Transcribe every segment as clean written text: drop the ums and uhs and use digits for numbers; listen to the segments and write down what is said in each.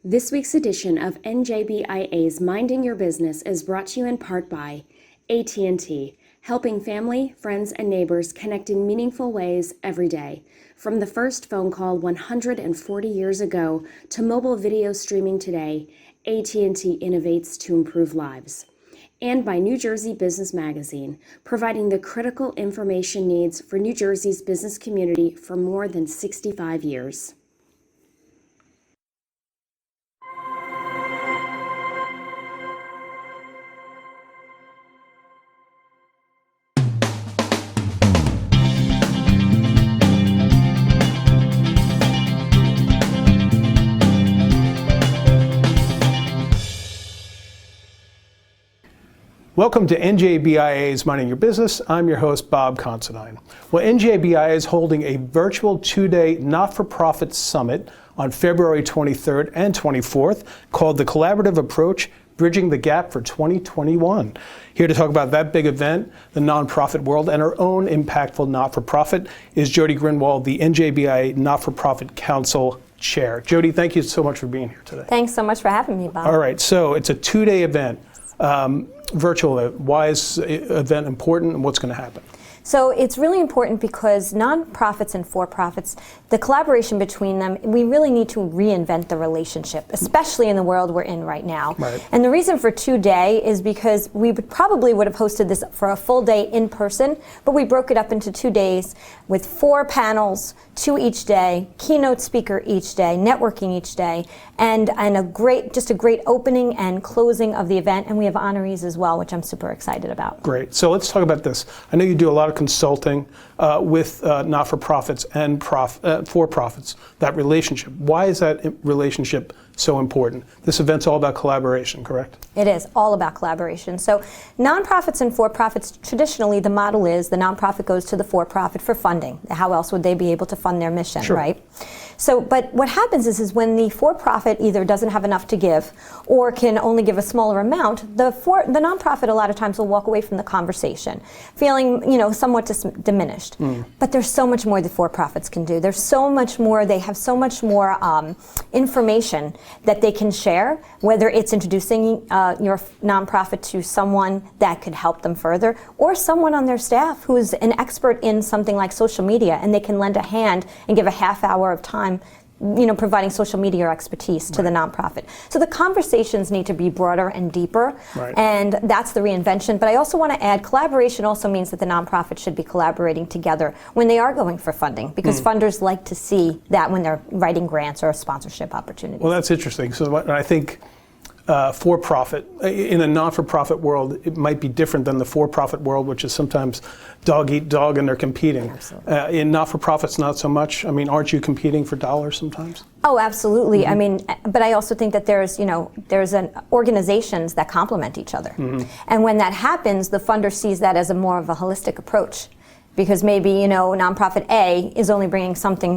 This week's edition of NJBIA's Minding Your Business is brought to you in part by AT&T, helping family, friends, and neighbors connect in meaningful ways every day. From the first phone call 140 years ago to mobile video streaming today, AT&T innovates to improve lives. And by New Jersey Business Magazine, providing the critical information needs for New Jersey's business community for more than 65 years. Welcome to NJBIA's Minding Your Business. I'm your host, Bob Considine. Well, NJBIA is holding a virtual two-day not-for-profit summit on February 23rd and 24th called the Collaborative Approach, Bridging the Gap for 2021. Here to talk about that big event, the nonprofit world, and our own impactful not-for-profit is Jodi Grinwald, the NJBI Not-for-Profit Council Chair. Jodi, thank you so much for being here today. Thanks so much for having me, Bob. All right, so it's a two-day event. Virtual event. Why is the event important and what's going to happen? So it's really important because nonprofits and for-profits, the collaboration between them, we really need to reinvent the relationship, especially in the world we're in right now. Right. And the reason for 2 day is because we probably would have hosted this for a full day in person, but we broke it up into 2 days with 4 panels, 2 each day, keynote speaker each day, networking each day, and a great opening and closing of the event. And we have honorees as well, which I'm super excited about. Great. So let's talk about this. I know you do a lot of consulting with not-for-profits and for-profits, that relationship. Why is that relationship so important? This event's all about collaboration, correct? It is all about collaboration. So nonprofits and for-profits, traditionally the model is the nonprofit goes to the for-profit for funding. How else would they be able to fund their mission, Sure. right? So, but what happens is when the for-profit either doesn't have enough to give or can only give a smaller amount, the nonprofit a lot of times will walk away from the conversation feeling, somewhat diminished. But there's so much more the for-profits can do. There's so much more, they have so much more information that they can share, whether it's introducing your nonprofit to someone that could help them further, or someone on their staff who's an expert in something like social media, and they can lend a hand and give a half hour of time providing social media expertise to the nonprofit. So the conversations need to be broader and deeper, and that's the reinvention. But I also want to add, collaboration also means that the nonprofit should be collaborating together when they are going for funding, because funders like to see that when they're writing grants or sponsorship opportunities. Well, that's interesting. So I think for-profit, in a non-for-profit world, it might be different than the for-profit world, which is sometimes dog eat dog and they're competing. In not-for-profits, not so much. I mean, aren't you competing for dollars sometimes? Oh, absolutely. I mean, but I also think that there's organizations that complement each other. And when that happens, the funder sees that as a more of a holistic approach. Because maybe, nonprofit A is only bringing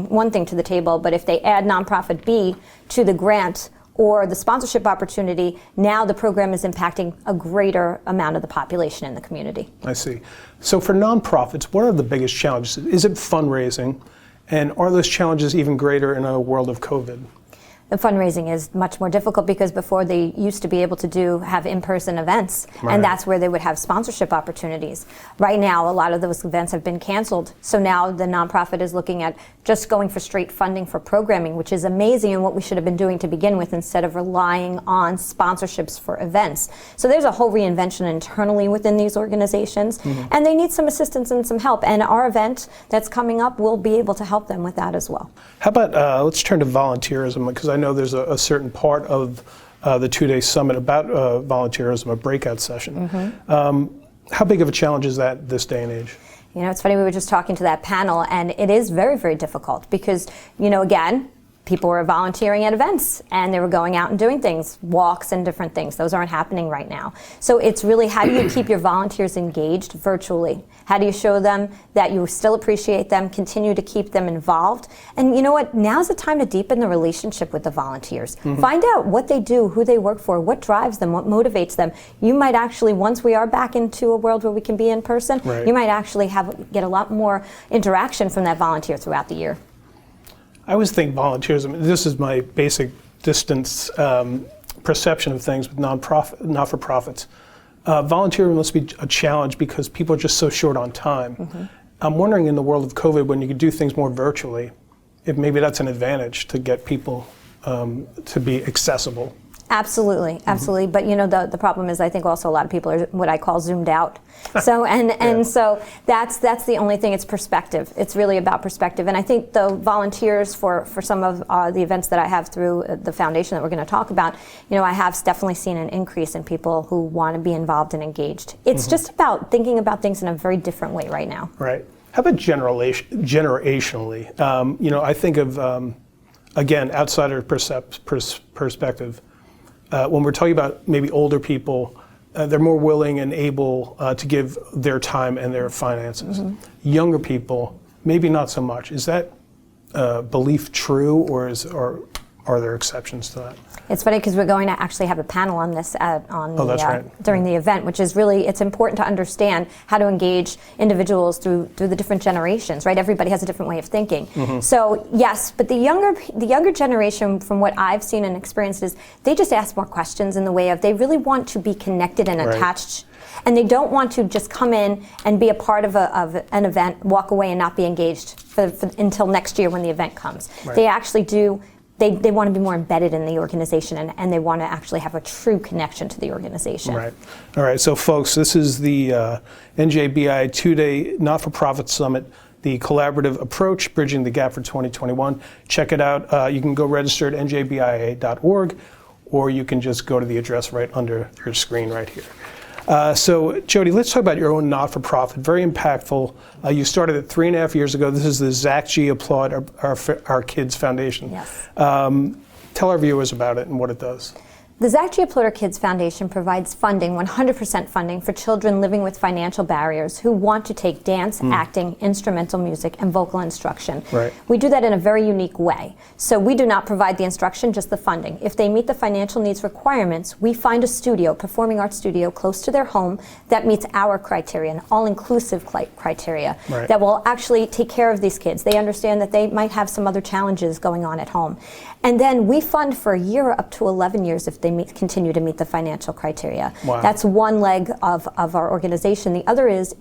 one thing to the table, but if they add nonprofit B to the grant or the sponsorship opportunity, now the program is impacting a greater amount of the population in the community. I see. So for nonprofits, what are the biggest challenges? Is it fundraising? And are those challenges even greater in a world of COVID? The fundraising is much more difficult because before they used to be able to have in-person events, and that's where they would have sponsorship opportunities. Right now, a lot of those events have been canceled, so now the nonprofit is looking at just going for straight funding for programming, which is amazing and what we should have been doing to begin with instead of relying on sponsorships for events. So there's a whole reinvention internally within these organizations, and they need some assistance and some help, and our event that's coming up will be able to help them with that as well. How about, let's turn to volunteerism, because I know there's a certain part of the two-day summit about volunteerism, a breakout session. How big of a challenge is that this day and age? It's funny, we were just talking to that panel, and it is very, very difficult because, again, people were volunteering at events and they were going out and doing things, walks and different things. Those aren't happening right now. So it's really, how do you keep your volunteers engaged virtually? How do you show them that you still appreciate them, continue to keep them involved? And you know what? Now's the time to deepen the relationship with the volunteers. Find out what they do, who they work for, what drives them, what motivates them. You might actually, once we are back into a world where we can be in person, you might actually get a lot more interaction from that volunteer throughout the year. I always think volunteerism, this is my basic distance perception of things with not-for-profits. Volunteering must be a challenge because people are just so short on time. Mm-hmm. I'm wondering, in the world of COVID, when you could do things more virtually, if maybe that's an advantage to get people to be accessible. Absolutely, absolutely. Mm-hmm. But the problem is, I think also a lot of people are what I call zoomed out. So so that's the only thing. It's perspective. It's really about perspective. And I think the volunteers for some of the events that I have through the foundation that we're going to talk about, I have definitely seen an increase in people who want to be involved and engaged. It's mm-hmm. just about thinking about things in a very different way right now. Right. How about generationally? I think of again, outsider perspective. When we're talking about maybe older people, they're more willing and able to give their time and their finances. Mm-hmm. Younger people, maybe not so much. Is that belief true, or are there exceptions to that? It's funny because we're going to actually have a panel on this right. during the event, which is really, it's important to understand how to engage individuals through the different generations, right? Everybody has a different way of thinking. Mm-hmm. So yes, but the younger generation, from what I've seen and experienced, is they just ask more questions in the way of they really want to be connected and right. attached. And they don't want to just come in and be a part of an event, walk away and not be engaged until next year when the event comes. Right. They actually do. They want to be more embedded in the organization, and they want to actually have a true connection to the organization. Right. All right. So, folks, this is the NJBI 2-day not-for-profit summit, the collaborative approach, bridging the gap for 2021. Check it out. You can go register at njbia.org, or you can just go to the address right under your screen right here. So, Jodi, let's talk about your own not-for-profit. Very impactful. You started it 3.5 years ago. This is the Zzak G Applaud Our Kids Foundation. Yes. Tell our viewers about it and what it does. The Zzak G Applaud Our Kids Foundation provides funding, 100% funding, for children living with financial barriers who want to take dance, acting, instrumental music, and vocal instruction. Right. We do that in a very unique way. So we do not provide the instruction, just the funding. If they meet the financial needs requirements, we find a studio, performing arts studio, close to their home that meets our criteria, an all-inclusive criteria, right. that will actually take care of these kids. They understand that they might have some other challenges going on at home. And then we fund for a year up to 11 years if they continue to meet the financial criteria. Wow. That's one leg of our organization. The other is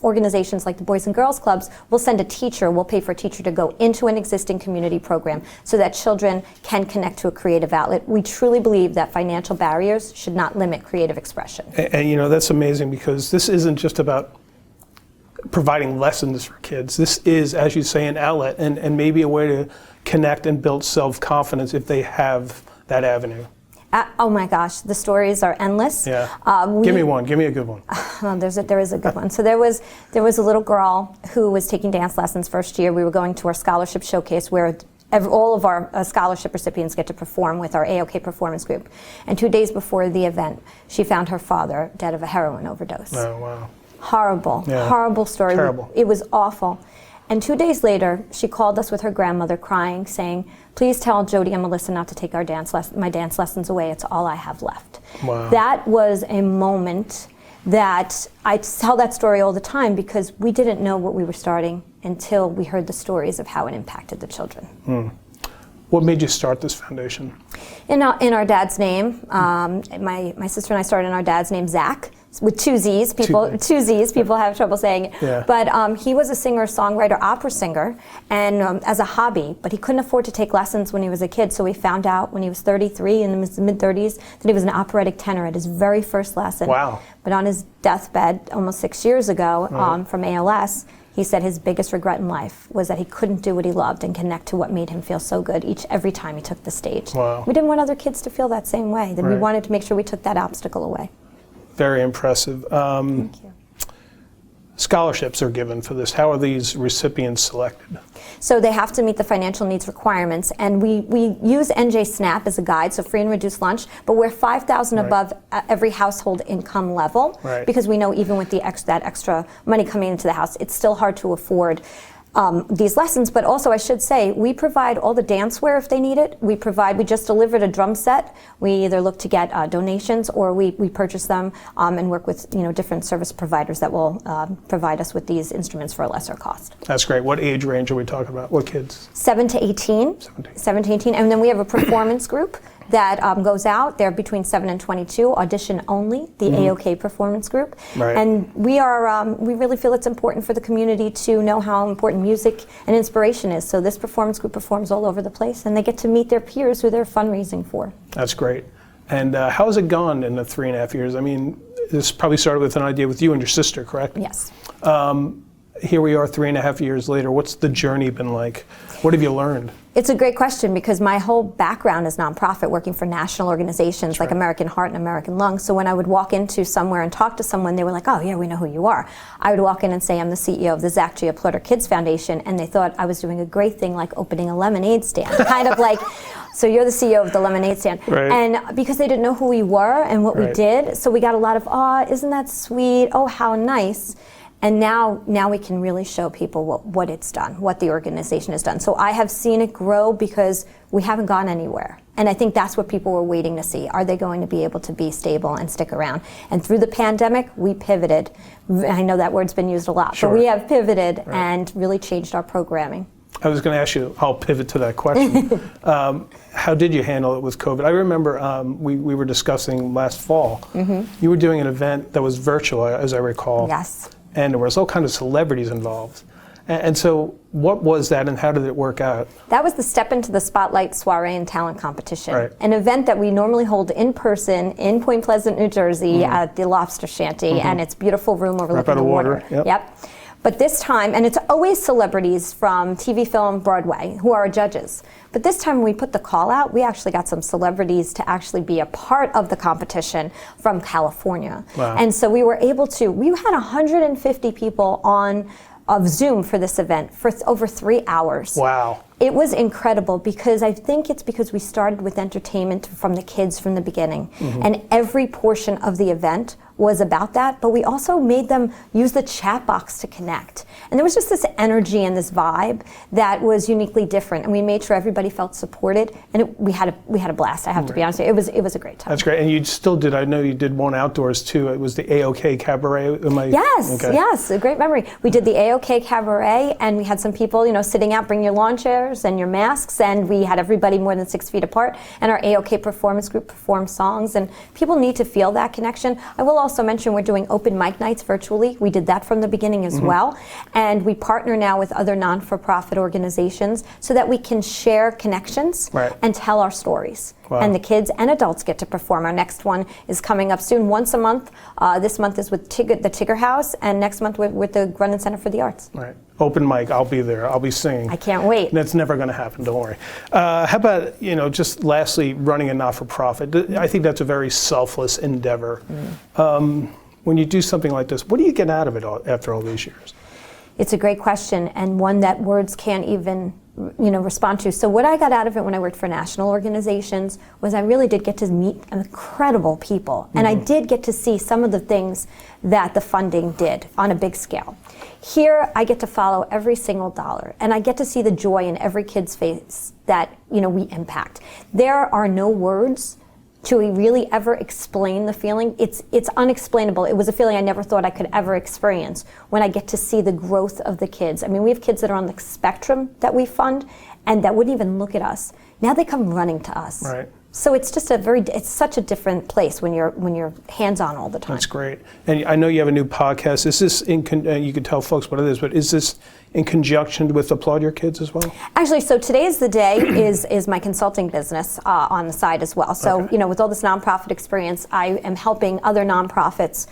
organizations like the Boys and Girls Clubs will send a teacher, we'll pay for a teacher to go into an existing community program so that children can connect to a creative outlet. We truly believe that financial barriers should not limit creative expression. And that's amazing, because this isn't just about providing lessons for kids. This is, as you say, an outlet and maybe a way to connect and build self-confidence if they have that avenue. Oh my gosh, the stories are endless. Yeah. Give me one. Give me a good one. There is a good one. So there was a little girl who was taking dance lessons first year. We were going to our scholarship showcase where all of our scholarship recipients get to perform with our AOK performance group. And 2 days before the event, she found her father dead of a heroin overdose. Oh, wow. Horrible, yeah. Horrible story. Terrible. It was awful. And 2 days later, she called us with her grandmother crying, saying, "Please tell Jodi and Melissa not to take my dance lessons away. It's all I have left." Wow. That was a moment that I tell that story all the time, because we didn't know what we were starting until we heard the stories of how it impacted the children. What made you start this foundation? In our dad's name. My sister and I started in our dad's name, Zzak, with two Z's. Two Z's. People have trouble saying it. Yeah. But he was a singer, songwriter, opera singer, and as a hobby. But he couldn't afford to take lessons when he was a kid, so we found out when he was 33, in his mid-30s, that he was an operatic tenor at his very first lesson. Wow. But on his deathbed, almost 6 years ago, from ALS, he said his biggest regret in life was that he couldn't do what he loved and connect to what made him feel so good every time he took the stage. Wow. We didn't want other kids to feel that same way. Then we wanted to make sure we took that obstacle away. Very impressive. Thank you. Scholarships are given for this. How are these recipients selected? So they have to meet the financial needs requirements, and we use NJ SNAP as a guide, so free and reduced lunch, but we're $5,000 above every household income level, because we know even with that extra money coming into the house, it's still hard to afford these lessons. But also, I should say, we provide all the danceware if they need it. We just delivered a drum set. We either look to get donations, or we purchase them and work with different service providers that will provide us with these instruments for a lesser cost. That's great. What age range are we talking about? What kids? 7 to 18. 7 to 18. And then we have a performance group, that goes out. They're between 7 and 22, audition only, the AOK performance group. Right. And we really feel it's important for the community to know how important music and inspiration is. So this performance group performs all over the place, and they get to meet their peers who they're fundraising for. That's great. And how has it gone in the 3.5 years? I mean, this probably started with an idea with you and your sister, correct? Yes. Here we are 3.5 years later. What's the journey been like? What have you learned? It's a great question because my whole background is nonprofit, working for national organizations like American Heart and American Lung. So when I would walk into somewhere and talk to someone, they were like, oh yeah, we know who you are. I would walk in and say, I'm the CEO of the Zzak G Applaud Our Kids Foundation, and they thought I was doing a great thing like opening a lemonade stand. Kind of like, so you're the CEO of the lemonade stand. Right. And because they didn't know who we were and what we did, so we got a lot of, oh, isn't that sweet? Oh, how nice. And now we can really show people what it's done, what the organization has done. So I have seen it grow because we haven't gone anywhere. And I think that's what people were waiting to see. Are they going to be able to be stable and stick around? And through the pandemic, we pivoted. I know that word's been used a lot, but we have pivoted and really changed our programming. I was going to ask you, I'll pivot to that question. How did you handle it with COVID? I remember we were discussing last fall. You were doing an event that was virtual, as I recall. Yes. And there was all kinds of celebrities involved. And so what was that and how did it work out? That was the Step Into the Spotlight Soiree and Talent Competition. Right. An event that we normally hold in person in Point Pleasant, New Jersey at the Lobster Shanty, and it's a beautiful room overlooking the water. Yep. But this time, and it's always celebrities from TV, film, Broadway who are our judges. But this time when we put the call out, we actually got some celebrities to actually be a part of the competition from California. Wow. And so we were able to, we had 150 people on of Zoom for this event for over 3 hours. Wow. It was incredible because I think it's because we started with entertainment from the kids from the beginning. And every portion of the event was about that, but we also made them use the chat box to connect. And there was just this energy and this vibe that was uniquely different, and we made sure everybody felt supported, and we had a blast, I have to be honest with you. It was a great time. That's great. And you still did, I know you did one outdoors too. It was the AOK Cabaret. Yes, a great memory. We did the AOK Cabaret, and we had some people, sitting out, bring your lawn chairs and your masks, and we had everybody more than 6 feet apart, and our AOK performance group performed songs, and people need to feel that connection. I will also mention we're doing open mic nights virtually. We did that from the beginning as well, and we partner now with other non-for-profit organizations so that we can share connections and tell our stories. Wow. And the kids and adults get to perform. Our next one is coming up soon, once a month. This month is with the Tigger House, and next month with the Grundon Center for the Arts. Right. Open mic, I'll be there. I'll be singing. I can't wait. That's never going to happen, don't worry. How about, just lastly, running a not-for-profit? I think that's a very selfless endeavor. When you do something like this, what do you get out of it after all these years? It's a great question, and one that words can't even respond to. So what I got out of it when I worked for national organizations was I really did get to meet incredible people, and I did get to see some of the things that the funding did on a big scale. Here I get to follow every single dollar, and I get to see the joy in every kid's face that we impact. There are no words to really ever explain the feeling. It's unexplainable. It was a feeling I never thought I could ever experience when I get to see the growth of the kids. I mean, we have kids that are on the spectrum that we fund and that wouldn't even look at us. Now they come running to us. Right. So it's just it's such a different place when you're hands-on all the time. That's great. And I know you have a new podcast. Is this you can tell folks what it is, but is this in conjunction with Applaud Your Kids as well? Actually, so Today is the Day is my consulting business on the side as well. So, with all this nonprofit experience, I am helping other nonprofits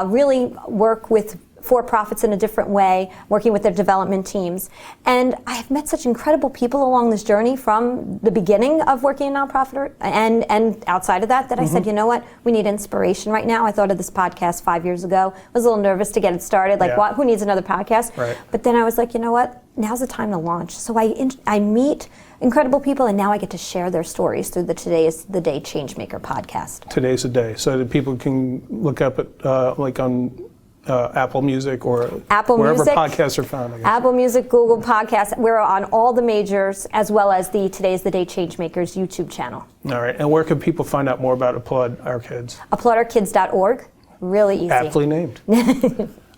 really work with for-profits in a different way, working with their development teams. And I have met such incredible people along this journey from the beginning of working in nonprofit and outside of that I said, you know what, we need inspiration right now. I thought of this podcast 5 years ago. I was a little nervous to get it started, what, who needs another podcast? Right. But then I was like, you know what, now's the time to launch. So I meet incredible people, and now I get to share their stories through the Today is the Day Changemaker podcast. Today's the day, so that people can look up at on Apple Music or wherever podcasts are found. I guess. Apple Music, Google Podcasts. We're on all the majors, as well as the Today's the Day Changemakers YouTube channel. All right. And where can people find out more about Applaud Our Kids? ApplaudOurKids.org. Really easy. Aptly named.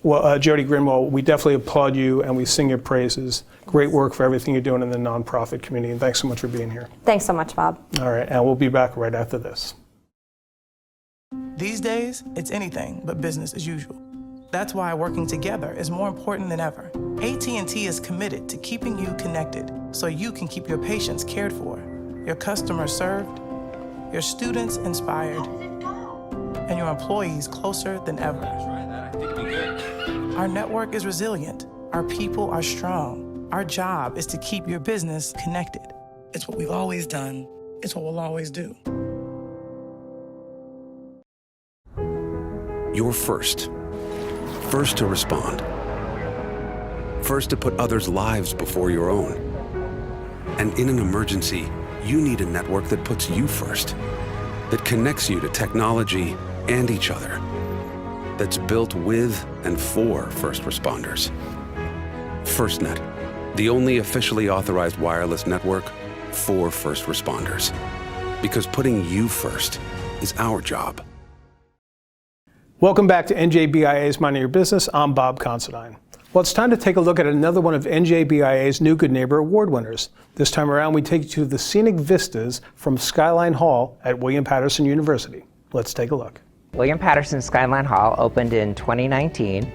Well, Jodi Grinwald, we definitely applaud you and we sing your praises. Great work for everything you're doing in the nonprofit community, and thanks so much for being here. Thanks so much, Bob. All right, and we'll be back right after this. These days, it's anything but business as usual. That's why working together is more important than ever. AT&T is committed to keeping you connected so you can keep your patients cared for, your customers served, your students inspired, and your employees closer than ever. Our network is resilient. Our people are strong. Our job is to keep your business connected. It's what we've always done. It's what we'll always do. You're first. First to respond. First to put others' lives before your own. And in an emergency, you need a network that puts you first, that connects you to technology and each other, that's built with and for first responders. FirstNet, the only officially authorized wireless network for first responders. Because putting you first is our job. Welcome back to NJBIA's Minding Your Business. I'm Bob Considine. Well, it's time to take a look at another one of NJBIA's New Good Neighbor Award winners. This time around, we take you to the scenic vistas from Skyline Hall at William Paterson University. Let's take a look. William Paterson Skyline Hall opened in 2019.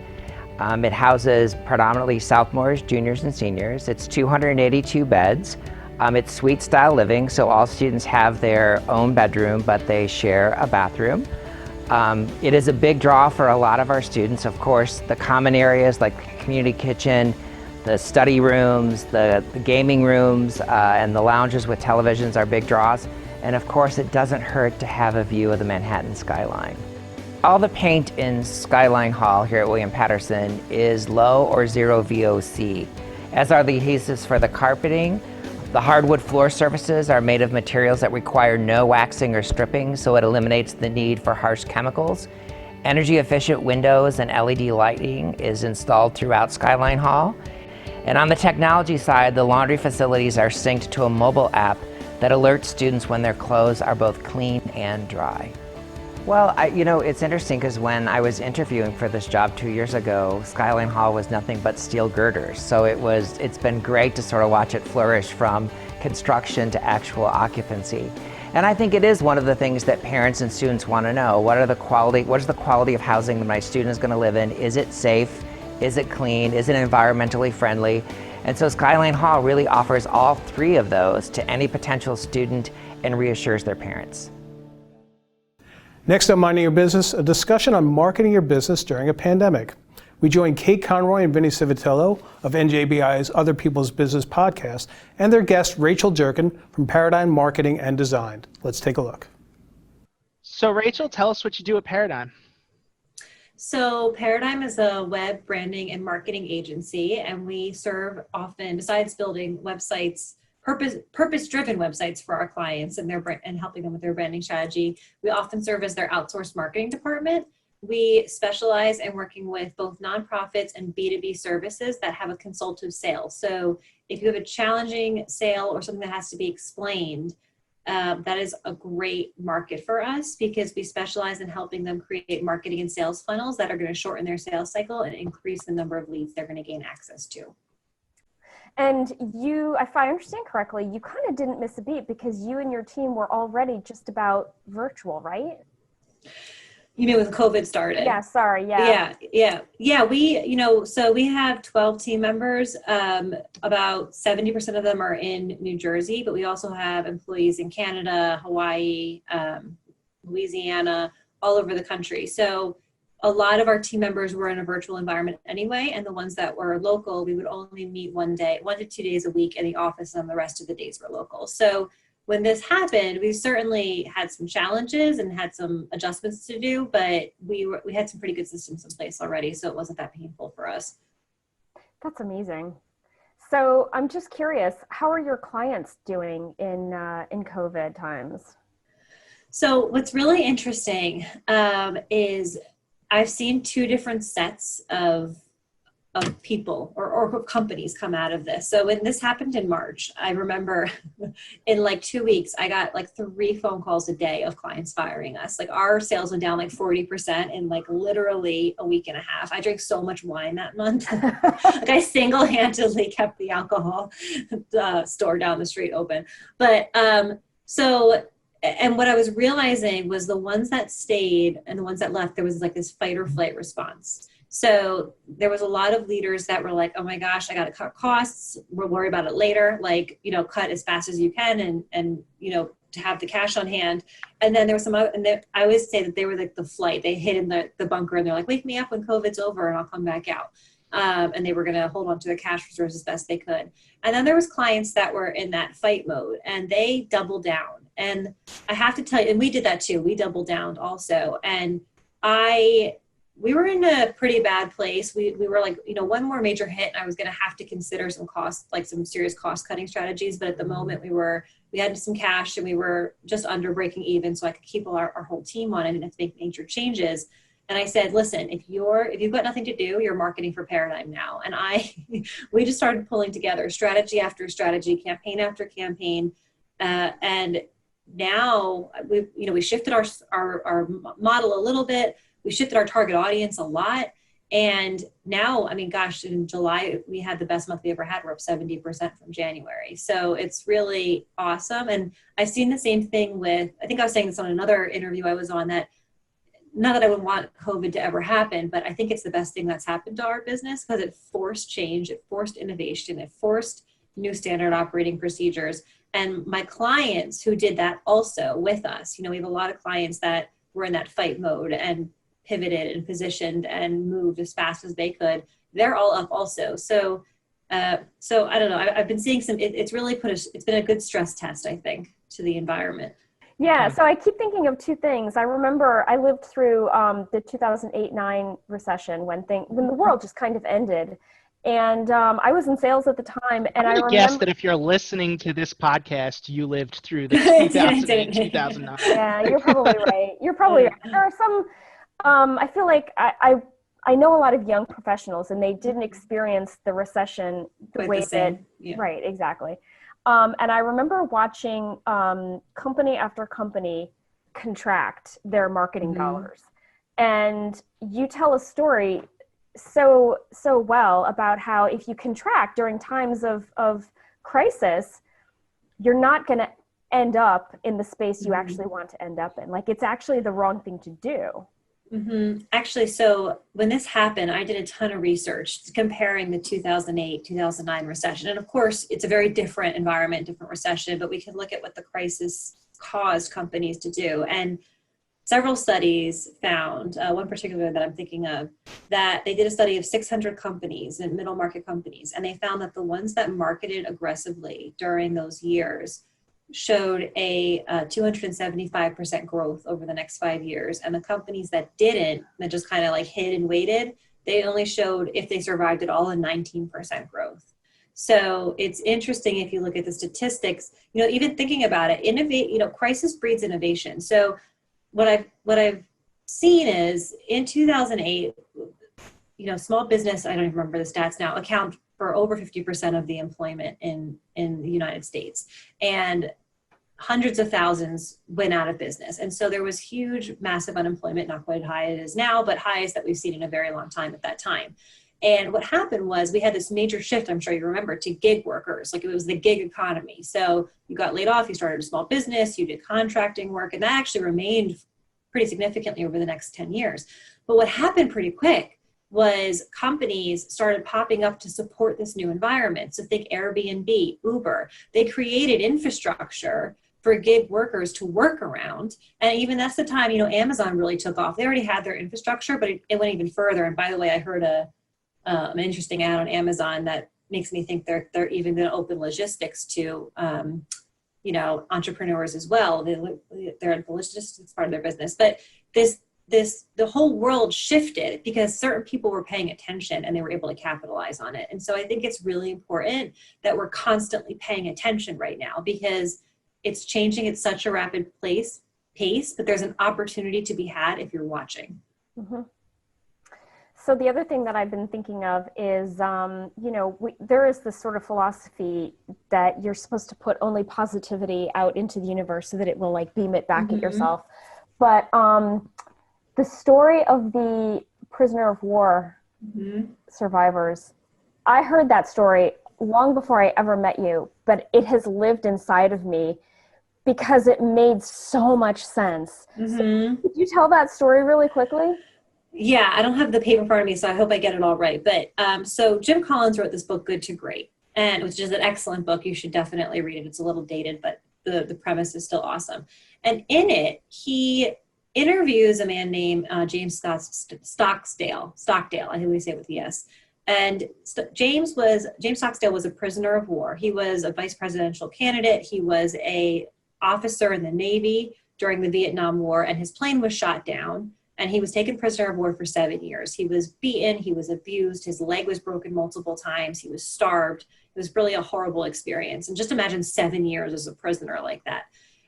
It houses predominantly sophomores, juniors, and seniors. It's 282 beds. It's suite style living, so all students have their own bedroom, but they share a bathroom. It is a big draw for a lot of our students. Of course, the common areas like the community kitchen, the study rooms, the gaming rooms, and the lounges with televisions are big draws. And of course, it doesn't hurt to have a view of the Manhattan skyline. All the paint in Skyline Hall here at William Paterson is low or zero VOC, as are the adhesives for the carpeting. The hardwood floor surfaces are made of materials that require no waxing or stripping, so it eliminates the need for harsh chemicals. Energy efficient windows and LED lighting is installed throughout Skyline Hall. And on the technology side, the laundry facilities are synced to a mobile app that alerts students when their clothes are both clean and dry. Well, it's interesting because when I was interviewing for this job 2 years ago, Skyline Hall was nothing but steel girders. So it's been great to sort of watch it flourish from construction to actual occupancy. And I think it is one of the things that parents and students want to know. What is the quality of housing that my student is going to live in? Is it safe? Is it clean? Is it environmentally friendly? And so Skyline Hall really offers all three of those to any potential student and reassures their parents. Next up, Minding Your Business, a discussion on marketing your business during a pandemic. We join Kate Conroy and Vinny Civitello of NJBI's Other People's Business podcast and their guest Rachel Durkan from Paradigm Marketing and Design. Let's take a look. So Rachel, tell us what you do at Paradigm. So Paradigm is a web branding and marketing agency, and we serve often, besides building websites, purpose-driven websites for our clients and helping them with their branding strategy, we often serve as their outsourced marketing department. We specialize in working with both nonprofits and B2B services that have a consultative sale. So if you have a challenging sale or something that has to be explained, that is a great market for us because we specialize in helping them create marketing and sales funnels that are going to shorten their sales cycle and increase the number of leads they're going to gain access to. And you, if I understand correctly, you kind of didn't miss a beat because you and your team were already just about virtual, right? You mean with COVID started? Yeah, sorry, yeah. Yeah, we have 12 team members. About 70% of them are in New Jersey, but we also have employees in Canada, Hawaii, Louisiana, all over the country. So a lot of our team members were in a virtual environment anyway, and the ones that were local, we would only meet 1 to 2 days a week in the office, and the rest of the days were local. So when this happened, we certainly had some challenges and had some adjustments to do, but we had some pretty good systems in place already, so it wasn't that painful for us. That's amazing. So I'm just curious, how are your clients doing in COVID times? So what's really interesting is I've seen two different sets of of people or companies come out of this. So when this happened in March, I remember in like 2 weeks, I got like 3 phone calls a day of clients firing us. Like our sales went down like 40% in like literally a week and a half. I drank so much wine that month. Like I single-handedly kept the alcohol store down the street open. But and what I was realizing was the ones that stayed and the ones that left, there was like this fight or flight response. So there was a lot of leaders that were like, oh my gosh, I got to cut costs. We'll worry about it later. Like, cut as fast as you can and, to have the cash on hand. And then there was some other, and I always say that they were like the flight. They hid in the bunker and they're like, wake me up when COVID's over and I'll come back out. And they were going to hold on to their cash reserves as best they could. And then there was clients that were in that fight mode and they doubled down. And I have to tell you, and we did that too. We doubled down also. And we were in a pretty bad place. We were like, one more major hit and I was going to have to consider some some serious cost cutting strategies. But at the moment we had some cash and we were just under breaking even. So I could keep our whole team on it and make major changes. And I said, listen, if you've got nothing to do, you're marketing for Paradigm now. And we just started pulling together strategy after strategy, campaign after campaign. And now we shifted our model a little bit. We shifted our target audience a lot. And now, in July, we had the best month we ever had. We're up 70% from January. So it's really awesome. And I've seen the same thing I think I was saying this on another interview I was on, that not that I would want COVID to ever happen, but I think it's the best thing that's happened to our business because it forced change, it forced innovation, it forced new standard operating procedures. And my clients who did that also with us, we have a lot of clients that were in that fight mode and pivoted and positioned and moved as fast as they could. They're all up also. So I don't know. I've been seeing it's really it's been a good stress test, I think, to the environment. Yeah, so I keep thinking of 2 things. I remember I lived through the 2008-9 recession when the world just kind of ended. And I was in sales at the time. And I remember, guess that if you're listening to this podcast, you lived through the 2008, 2009. Yeah, you're probably right. You're probably right. There are some, I feel like I know a lot of young professionals and they didn't experience the recession the way that, right, exactly. And I remember watching company after company contract their marketing dollars. And you tell a story so well about how if you contract during times of crisis, you're not going to end up in the space you actually want to end up in. Like it's actually the wrong thing to do. Actually, so when this happened, I did a ton of research comparing the 2008, 2009 recession. And of course, it's a very different environment, different recession, but we can look at what the crisis caused companies to do. And several studies found, one particular that I'm thinking of, that they did a study of 600 companies and middle market companies. And they found that the ones that marketed aggressively during those years showed a 275% growth over the next 5 years. And the companies that didn't, that just kind of like hid and waited, they only showed, if they survived at all, a 19% growth. So it's interesting if you look at the statistics, even thinking about it, crisis breeds innovation. So what I've seen is in 2008, small business, I don't even remember the stats now, account for over 50% of the employment in the United States. And hundreds of thousands went out of business. And so there was huge, massive unemployment, not quite high as it is now, but highest that we've seen in a very long time at that time. And what happened was we had this major shift, I'm sure you remember, to gig workers. Like it was the gig economy. So you got laid off, you started a small business, you did contracting work, and that actually remained pretty significantly over the next 10 years. But what happened pretty quick was companies started popping up to support this new environment. So think Airbnb, Uber. They created infrastructure for gig workers to work around. And even that's the time, Amazon really took off. They already had their infrastructure, but it went even further. And by the way, I heard an interesting ad on Amazon that makes me think they're even going to open logistics to, entrepreneurs as well. They're in logistics, it's part of their business. But the whole world shifted because certain people were paying attention and they were able to capitalize on it. And so I think it's really important that we're constantly paying attention right now because it's changing at such a rapid pace, but there's an opportunity to be had if you're watching. Mm-hmm. So the other thing that I've been thinking of is, there is this sort of philosophy that you're supposed to put only positivity out into the universe so that it will like beam it back at yourself. But the story of the prisoner of war survivors, I heard that story long before I ever met you, but it has lived inside of me because it made so much sense. So could you tell that story really quickly? Yeah, I don't have the paper in front of me, so I hope I get it all right. But so Jim Collins wrote this book, Good to Great, and which is an excellent book. You should definitely read it. It's a little dated, but the premise is still awesome. And in it, he interviews a man named James Stockdale. I think we say it with the S. And James Stockdale was a prisoner of war. He was a vice presidential candidate. He was a officer in the Navy during the Vietnam War, and his plane was shot down. And he was taken prisoner of war for 7 years. He was beaten, he was abused, his leg was broken multiple times, he was starved. It was really a horrible experience. And just imagine 7 years as a prisoner like that.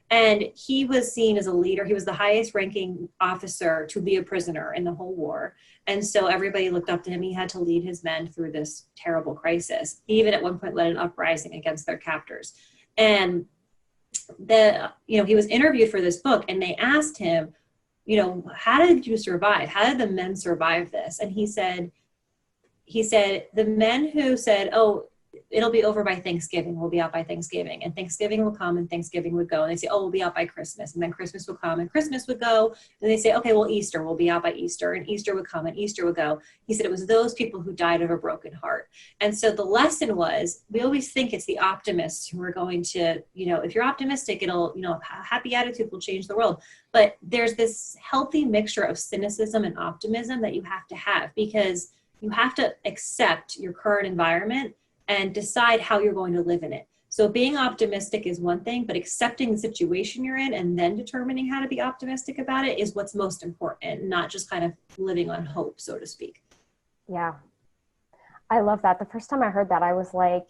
And he was seen as a leader. He was the highest ranking officer to be a prisoner in the whole war. And so everybody looked up to him. He had to lead his men through this terrible crisis. He even at one point led an uprising against their captors. And he was interviewed for this book, and they asked him, how did you survive? How did the men survive this? And he said, the men who said, oh, it'll be over by Thanksgiving, we'll be out by Thanksgiving, and Thanksgiving will come and Thanksgiving would go. And they say, oh, we'll be out by Christmas. And then Christmas would come and Christmas would go. And they say, okay, well, Easter, we'll be out by Easter, and Easter would come and Easter would go. He said it was those people who died of a broken heart. And so the lesson was, we always think it's the optimists who are going to, if you're optimistic, it'll, a happy attitude will change the world. But there's this healthy mixture of cynicism and optimism that you have to have, because you have to accept your current environment and decide how you're going to live in it. So being optimistic is one thing, but accepting the situation you're in and then determining how to be optimistic about it is what's most important, not just kind of living on hope, so to speak. Yeah, I love that. The first time I heard that, I was like,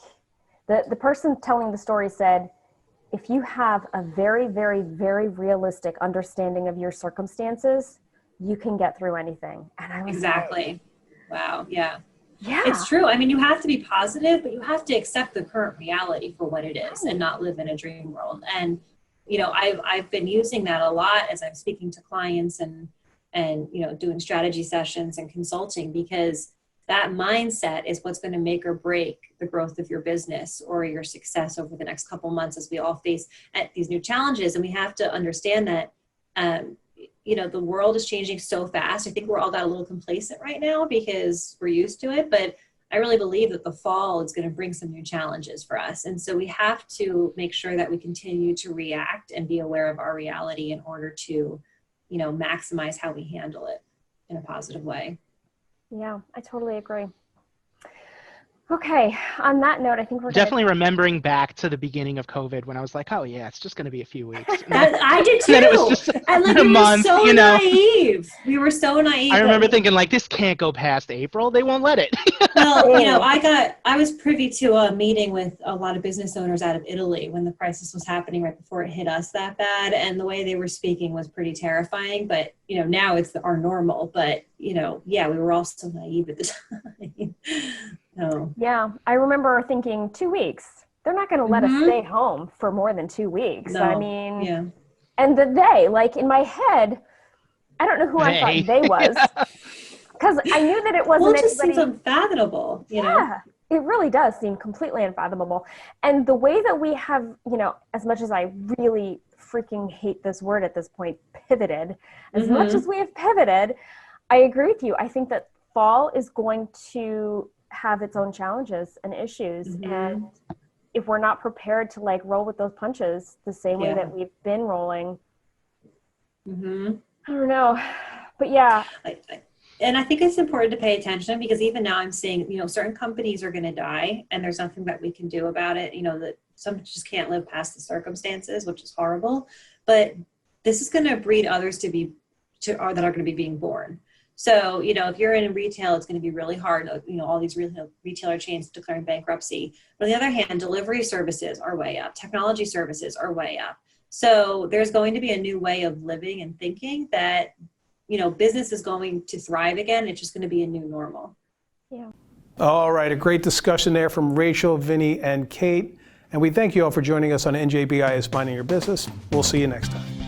the person telling the story said, if you have a very, very, very realistic understanding of your circumstances, you can get through anything. And I was exactly. Like, wow. Yeah. Yeah. It's true. I mean, you have to be positive, but you have to accept the current reality for what it is and not live in a dream world. And, I've been using that a lot as I'm speaking to clients and doing strategy sessions and consulting, because that mindset is what's going to make or break the growth of your business or your success over the next couple months as we all face these new challenges. And we have to understand that, the world is changing so fast. I think we're all got a little complacent right now because we're used to it, but I really believe that the fall is going to bring some new challenges for us. And so we have to make sure that we continue to react and be aware of our reality in order to, maximize how we handle it in a positive way. Yeah, I totally agree. Okay, on that note, I think we're definitely remembering back to the beginning of COVID when I was like, oh yeah, it's just going to be a few weeks. I did too. Then it was just and like, a we month, were so naive. We were so naive. I remember thinking like, this can't go past April. They won't let it. Well, I was privy to a meeting with a lot of business owners out of Italy when the crisis was happening right before it hit us that bad. And the way they were speaking was pretty terrifying, but now it's our normal, but we were all so naive at the time. No. Yeah, I remember thinking 2 weeks. They're not going to let us stay home for more than 2 weeks. No. I mean, yeah. And like in my head, I don't know who I thought they was, because I knew that it wasn't it just anybody. seems unfathomable. Yeah, it really does seem completely unfathomable. And the way that we have, as much as I really freaking hate this word at this point, pivoted, as much as we have pivoted, I agree with you. I think that fall is going to have its own challenges and issues. And if we're not prepared to roll with those punches the same way that we've been rolling, I don't know, but yeah. And I think it's important to pay attention, because even now I'm seeing, certain companies are going to die and there's nothing that we can do about it. That some just can't live past the circumstances, which is horrible, but this is going to breed others that are going to be being born. So, if you're in retail, it's going to be really hard. All these retailer chains declaring bankruptcy. But on the other hand, delivery services are way up. Technology services are way up. So there's going to be a new way of living and thinking that business is going to thrive again. It's just going to be a new normal. Yeah. All right, a great discussion there from Rachel, Vinny, and Kate. And we thank you all for joining us on NJBI's Minding Your Business. We'll see you next time.